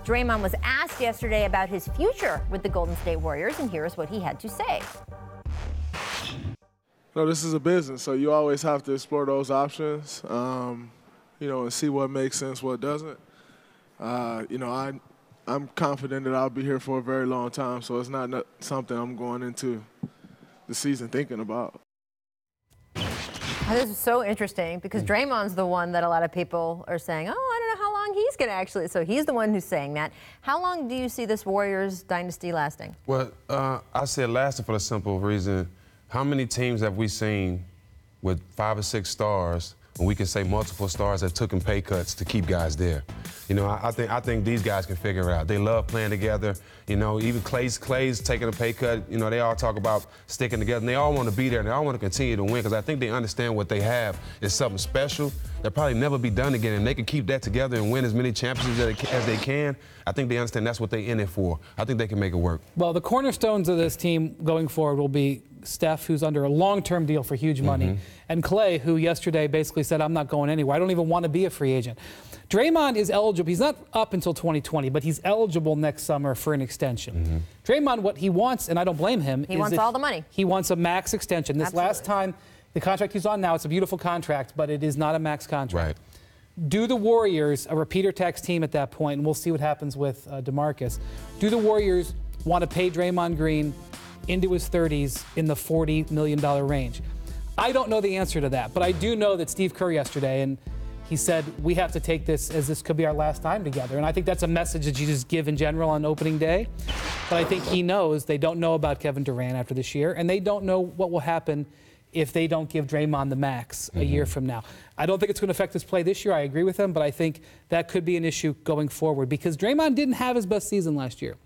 Draymond was asked yesterday about his future with the Golden State Warriors, and here's what he had to say. No, this is a business, so you always have to explore those options, and see what makes sense, what doesn't. I'm confident that I'll be here for a very long time, so it's not something I'm going into the season thinking about. This is so interesting because Draymond's the one that a lot of people are saying, oh, I don't know how long he's going to actually. So he's the one who's saying that. How long do you see this Warriors dynasty lasting? Well, I say it lasted for the simple reason. How many teams have we seen with 5 or 6 stars, and we can say multiple stars that took pay cuts to keep guys there? I think these guys can figure it out. They love playing together. Even Clay's taking a pay cut. They all talk about sticking together, and they all want to be there, and they all want to continue to win because I think they understand what they have is something special that probably never be done again, and they can keep that together and win as many championships as they can. I think they understand that's what they're in it for. I think they can make it work. Well, the cornerstones of this team going forward will be Steph, who's under a long-term deal for huge money, and Clay, who yesterday basically said, I'm not going anywhere. I don't even want to be a free agent. Draymond is eligible. He's not up until 2020, but he's eligible next summer for an extension. Draymond, what he wants, and I don't blame him, he wants all the money. He wants a max extension. This last time, the contract he's on now, it's a beautiful contract, but it is not a max contract. Right. Do the Warriors, a repeater tax team at that point, and we'll see what happens with DeMarcus, do the Warriors want to pay Draymond Green into his 30s in the $40 million range? I don't know the answer to that, but I do know that Steve Kerr yesterday, and he said, we have to take this as this could be our last time together. And I think that's a message that you just give in general on opening day. But I think he knows they don't know about Kevin Durant after this year, and they don't know what will happen if they don't give Draymond the max a year from now. I don't think it's going to affect his play this year. I agree with him, but I think that could be an issue going forward because Draymond didn't have his best season last year.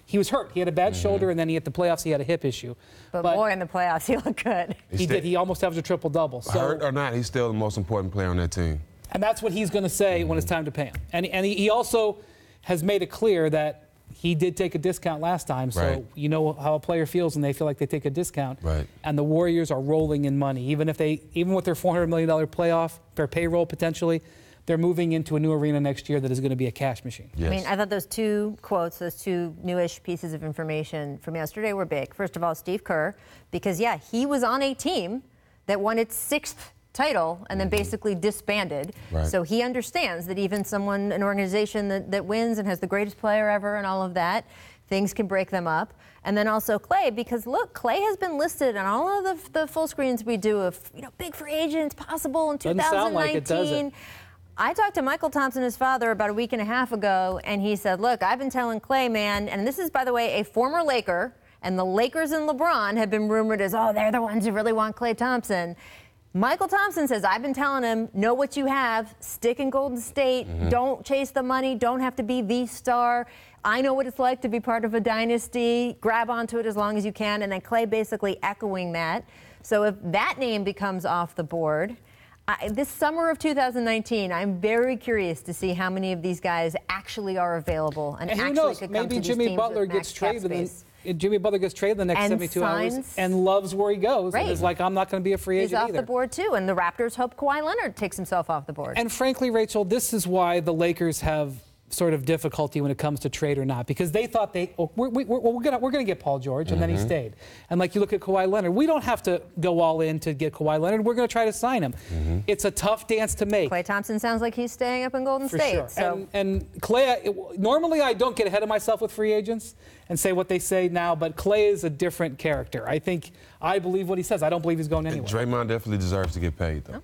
He was hurt. He had a bad shoulder, and then he hit the playoffs. He had a hip issue. But boy, in the playoffs, he looked good. He did. He almost averaged a triple-double. So, hurt or not, he's still the most important player on that team. And that's what he's going to say when it's time to pay him. And he also has made it clear that he did take a discount last time. So you know how a player feels when they feel like they take a discount. Right. And the Warriors are rolling in money. Even with their $400 million playoff, their payroll potentially, they're moving into a new arena next year that is going to be a cash machine. Yes. I mean, I thought those two quotes, those two newish pieces of information from yesterday were big. First of all, Steve Kerr, because, yeah, he was on a team that won its 6th title and then basically disbanded. Right. So he understands that even an organization that wins and has the greatest player ever and all of that, things can break them up. And then also Clay, because look, Clay has been listed on all of the full screens we do of big free agents possible in 2019. Doesn't sound like it, does it? I talked to Michael Thompson, his father, about a week and a half ago, and he said, look, I've been telling Clay, man, and this is, by the way, a former Laker, and the Lakers and LeBron have been rumored as, oh, they're the ones who really want Klay Thompson. Michael Thompson says, I've been telling him, know what you have, stick in Golden State, don't chase the money, don't have to be the star. I know what it's like to be part of a dynasty, grab onto it as long as you can, and then Klay basically echoing that. So if that name becomes off the board, this summer of 2019, I'm very curious to see how many of these guys actually are available and who actually knows, could come maybe to these Jimmy teams Butler with gets max cap traded. space. Jimmy Butler gets traded the next 72 hours and loves where he goes. Right. And is like, I'm not going to be a free agent either. He's either. off the board, too. And the Raptors hope Kawhi Leonard takes himself off the board. And frankly, Rachel, this is why the Lakers have sort of difficulty when it comes to trade or not, because they thought we're going to get Paul George, and then he stayed. And like you look at Kawhi Leonard, we don't have to go all in to get Kawhi Leonard. We're going to try to sign him. It's a tough dance to make. Klay Thompson sounds like he's staying up in Golden State. Sure. So. And Klay, normally I don't get ahead of myself with free agents and say what they say now, but Klay is a different character. I believe what he says. I don't believe he's going anywhere. Draymond definitely deserves to get paid, though.